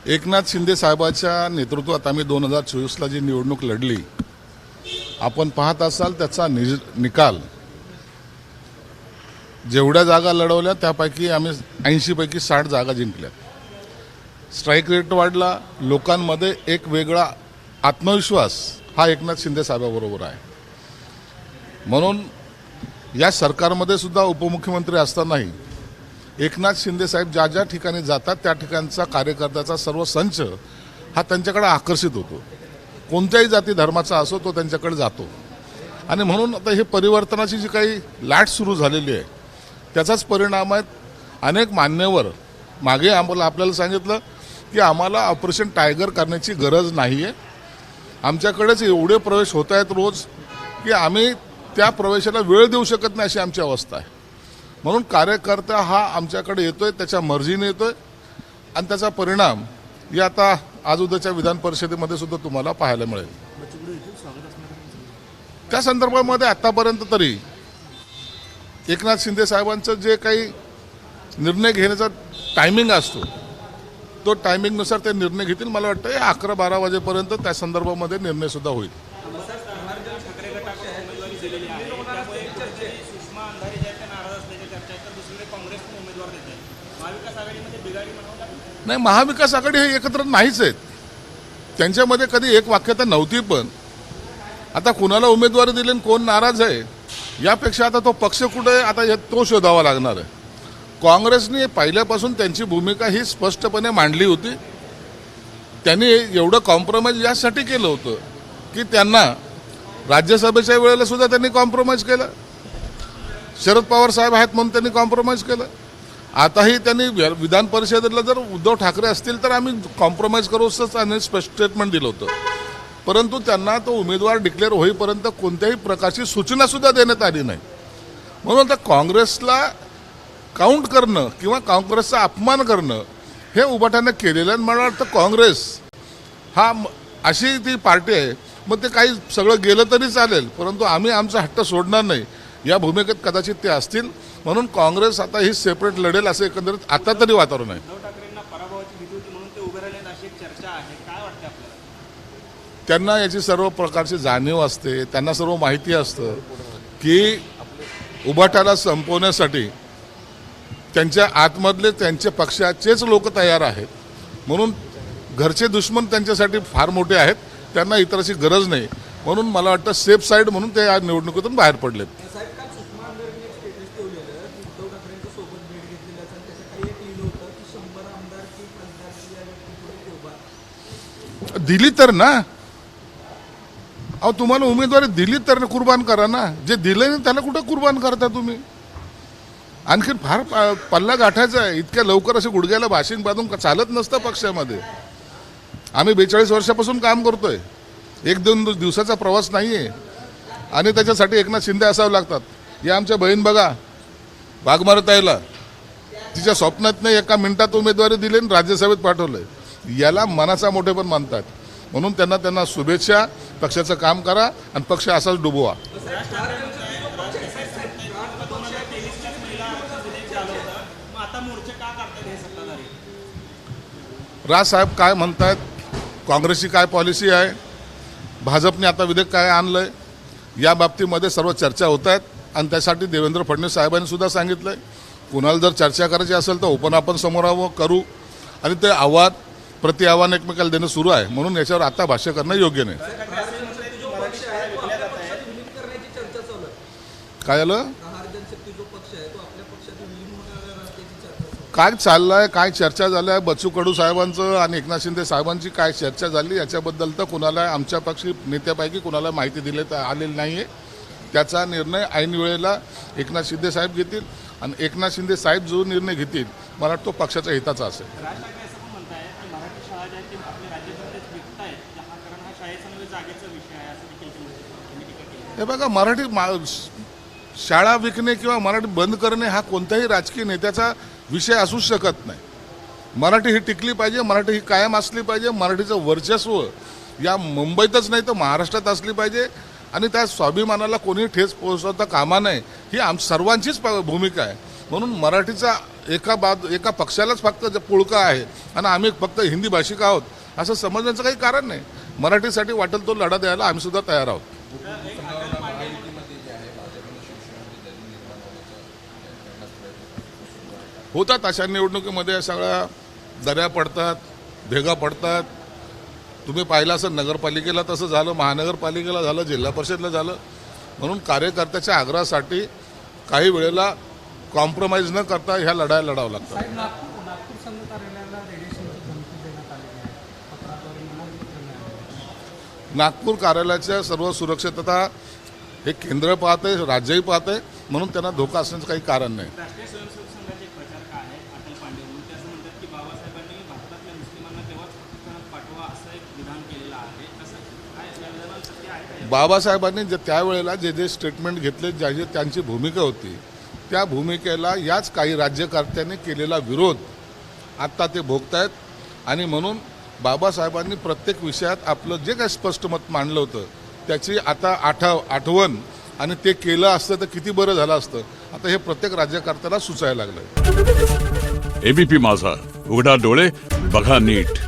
एकनाथ शिंदे साहेबांच्या नेतृत्वात आम्ही 2024ला जी निवडणूक लढली, आपण पाहत असाल त्याचा निकाल जेवढ्या जागा लढवल्या त्यापैकी आम्ही 80 पैकी 60 जागा जिंकल्या. स्ट्राईक रेट वाढला, लोकांमध्ये एक वेगळा आत्मविश्वास हा एकनाथ शिंदे साहेबाबरोबर आहे. म्हणून या सरकारमध्ये सुद्धा उपमुख्यमंत्री असतानाही एकनाथ शिंदे साहेब ज्या ज्या ठिकाणी जातात त्या ठिकाणचा कार्यकर्त्याचा सर्व संच हा त्यांच्याकडे आकर्षित होतो. कोणत्याही जाती धर्माचा असो तो त्यांच्याकडे जातो. आणि म्हणून आता हे परिवर्तनाची जी काही लाट सुरू झालेली आहे त्याचाच परिणाम आहे. अनेक मान्यवर मागे आपल्याला सांगितलं की आम्हाला ऑपरेशन टायगर करण्याची गरज नाही आहे, आमच्याकडेच एवढे प्रवेश होत आहेत रोज की आम्ही त्या प्रवेशाला वेळ देऊ शकत नाही, अशी आमची अवस्था आहे. म्हणून कार्यकर्ता हा आमच्याकडे येतोय, त्याच्या मर्जीने येतोय आणि त्याचा परिणाम या आता आज उद्याच्या विधान परिषदेमध्ये सुद्धा तुम्हाला पाहायला मिळेल. त्या संदर्भामध्ये आतापर्यंत तरी एकनाथ शिंदे साहेबांचं जे काही निर्णय घेण्याचा टायमिंग असतो तो टायमिंगनुसार ते निर्णय घेतील. मला वाटतं 11-12 वाजेपर्यंत त्या संदर्भामध्ये निर्णय सुद्धा होईल. नाही, महाविकास आघाडी हे एकत्र नाहीच आहेत. त्यांच्यामध्ये कधी एक वाक्यता नव्हती. पण आता कुणाला उमेदवारी दिली आणि कोण नाराज आहे यापेक्षा आता तो पक्ष कुठे आहे आता तो शोधावा लागणार आहे. काँग्रेसने पहिल्यापासून त्यांची भूमिका ही स्पष्टपणे मांडली होती. त्यांनी एवढं कॉम्प्रोमाइज यासाठी केलं होतं की त्यांना राज्यसभेच्या वेळेला सुद्धा त्यांनी कॉम्प्रोमाइज केलं. शरद पवार साहेब आहेत म्हणून त्यांनी कॉम्प्रोमाइज केलं. आताही त्यांनी विधान परिषदेला जर उद्धव ठाकरे असतील तर आम्ही कॉम्प्रोमाइज करू असं त्यांनी स्पष्ट स्टेटमेंट दिलं होतं. परंतु त्यांना तो उमेदवार डिक्लेअर होईपर्यंत कोणत्याही प्रकारची सूचना सुद्धा देण्यात आली नाही. म्हणून आता काँग्रेसला काउंट करणं किंवा काँग्रेसचा अपमान करणं हे उभाट्यानं केलेलं आहे. मला वाटतं काँग्रेस हा अशी ती पार्टी आहे, मग ते काही सगळं गेलं तरी चालेल परंतु आम्ही आमचा हट्ट सोडणार नाही या भूमिकेत कदाचित ते असतील. म्हणून काँग्रेस आता ही सेपरेट लढेल असं एकंदरीत आता तरी वातावरण आहे. त्यांना याची सर्व प्रकारची जाणीव असते, त्यांना सर्व माहिती असतं की उभाटाला संपवण्यासाठी त्यांच्या आतमधले त्यांच्या पक्षाचेच लोक तयार आहेत. म्हणून घरचे दुश्मन त्यांच्यासाठी फार मोठे आहेत, त्यांना इतराची गरज नाही. म्हणून मला वाटतं सेफ साईड म्हणून ते या निवडणुकीतून बाहेर पडलेत. दिली तर ना, अहो तुम्हाला उमेदवारी दिली तर कुर्बान करा ना. जे दिलं नाही त्याला कुठं कुर्बान करता तुम्ही? आणखीन फार पल्ला गाठायचा आहे. इतक्या लवकर असे गुडघ्याला भाषण बांधून चालत नसतं पक्षामध्ये. आम्ही 42 वर्षापासून काम करतोय, 1-2 दिवसाचा प्रवास नाही आहे. आणि त्याच्यासाठी एकनाथ शिंदे असावं लागतात. या आमच्या बहीण बघा वाघमारताईला तिच्या स्वप्नात नाही एका मिनिटात उमेदवारी दिली आणि राज्यसभेत पाठवलंय. याला मनाचा मोठेपण मानतात. म्हणून त्यांना शुभेच्छा. पक्षाचं काम करा आणि पक्ष असाच डुबवा. राज साहेब काय म्हणतायत, काँग्रेसची काय पॉलिसी आहे, भाजपने आता विधेयक काय आणलंय या बाबतीमध्ये सर्व चर्चा होत आहेत. आणि त्यासाठी देवेंद्र फडणवीस साहेबांनी सुद्धा सांगितलंय कुणाला जर चर्चा करायची असेल तर ओपन आपण समोर करू. आणि ते आव्हान प्रति आव्हान एकमेकाला देणं सुरू आहे. म्हणून याच्यावर आता भाष्य करणं योग्य नाही. काय आलं, काय चाललंय, काय चर्चा झाल्या बच्चू कडू साहेबांचं आणि एकनाथ शिंदे साहेबांची काय चर्चा झाली याच्याबद्दल तर कुणाला आमच्या पक्षी नेत्यापैकी कुणाला माहिती दिली आलेली नाही आहे. त्याचा निर्णय ऐन वेळेला एकनाथ शिंदे साहेब घेतील. आणि एकनाथ शिंदे साहेब जो निर्णय घेतील मला वाटतो पक्षाच्या हिताचा असेल. हे बघा, मराठी शाळा विकणे किंवा मराठी बंद करणे हा कोणत्याही राजकीय नेत्याचा विषय असू शकत नाही. मराठी ही टिकली पाहिजे, मराठी ही कायम असली पाहिजे. मराठीचं वर्चस्व या मुंबईतच नाही तर महाराष्ट्रात असली पाहिजे. आणि त्या स्वाभिमानाला कोणी ठेच पोहोचवता कामा नये ही सर्वांचीच भूमिका आहे. म्हणून मराठीचा एका पक्षालाच फक्त जे पुळका आहे आणि आम्ही फक्त हिंदी भाषिक आहोत असं समजण्याचं काही कारण नाही. मराठीसाठी वाटेल तो लढा द्यायला आम्ही सुद्धा तयार आहोत. होतात अशा निवडणुकीमध्ये सगळ्या दऱ्या पडतात, भेगा पडतात. तुम्ही पाहिलं असं नगरपालिकेला तसं झालं, महानगरपालिकेला झालं, जिल्हा परिषदला झालं. म्हणून कार्यकर्त्याच्या आग्रहासाठी काही वेळेला कॉम्प्रोमाइज न करता ह्या लढाया लढावं लागतं. नागपूर संघ कार्यालयाला रेडिएशनची धमकी देण्यात आलेली आहे. पत्राद्वारे मनोपत्र मिळाले. नागपूर कार्यालयाच्या सर्व सुरक्षितता हे केंद्र पाहते, राज्यही पाहते, म्हणून त्यांना धोका असण्याचं काही कारण नाही. राष्ट्रीय स्वयंसेवक संघाचे एक प्रचारक आहेत अटल पांडे म्हणून, ते असं म्हणतात की बाबासाहेबांनी भारतातल्या मुस्लिमांना तेव्हाच पाकिस्तानात पाठवा असं एक विधान केलेलं आहे. कसं काय या विधानाला सत्य आहे का? बाबासाहेबांनी त्यावेळेला जे स्टेटमेंट घेतले, जे त्यांची भूमिका होती, त्या भूमिकेला याच काही राज्यकर्त्यांनी केलेला विरोध आत्ता ते भोगतायत. आणि म्हणून बाबासाहेबांनी प्रत्येक विषयात आपलं जे काही स्पष्ट मत मांडलं होतं त्याची आता आठवण आणि ते केलं असतं तर किती बरं झालं असतं, आता हे प्रत्येक राज्यकर्त्याला सुचायला लागलं. एबीपी माझा, उघडा डोळे बघा नीट.